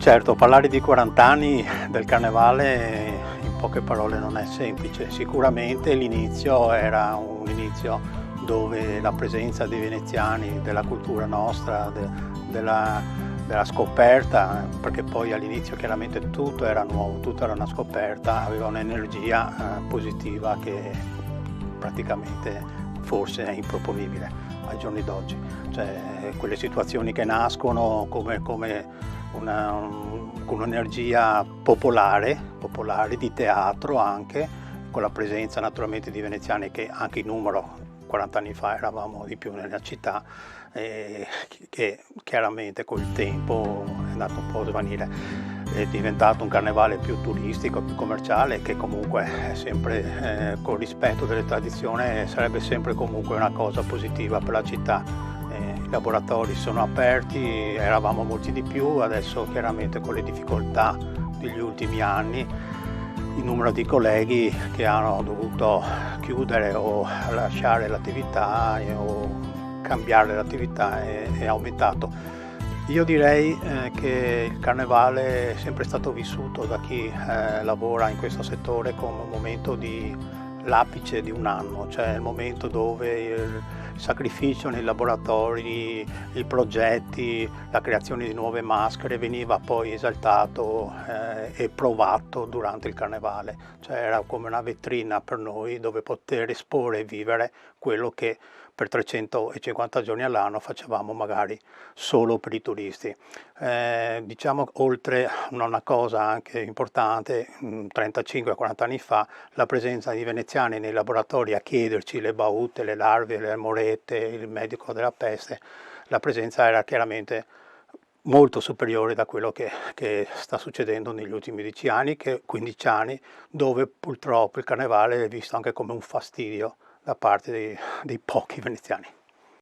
Certo, parlare di 40 anni del carnevale in poche parole non è semplice. Sicuramente l'inizio era un inizio dove la presenza dei veneziani, della cultura nostra, della scoperta, perché poi all'inizio chiaramente tutto era nuovo, tutto era una scoperta, aveva un'energia positiva che praticamente forse è improponibile ai giorni d'oggi. Cioè, quelle situazioni che nascono con un'energia popolare di teatro anche, con la presenza naturalmente di veneziani che anche in numero 40 anni fa eravamo di più nella città, che chiaramente col tempo è andato un po' a svanire. È diventato un carnevale più turistico, più commerciale, che comunque è sempre con rispetto delle tradizioni sarebbe sempre comunque una cosa positiva per la città. I laboratori sono aperti, eravamo molti di più, adesso chiaramente con le difficoltà degli ultimi anni il numero di colleghi che hanno dovuto chiudere o lasciare l'attività o cambiare l'attività è aumentato. Io direi che il carnevale è sempre stato vissuto da chi lavora in questo settore come un momento di l'apice di un anno, cioè il momento dove il sacrificio nei laboratori, i progetti, la creazione di nuove maschere veniva poi esaltato e provato durante il carnevale, cioè era come una vetrina per noi dove poter esporre e vivere quello che per 350 giorni all'anno facevamo magari solo per i turisti. Diciamo oltre una cosa anche importante, 35-40 anni fa la presenza di veneziani nei laboratori a chiederci le baute, le larve, le morette, il medico della peste, la presenza era chiaramente molto superiore da quello che sta succedendo negli ultimi 10 anni, 15 anni, dove purtroppo il carnevale è visto anche come un fastidio da parte dei pochi veneziani.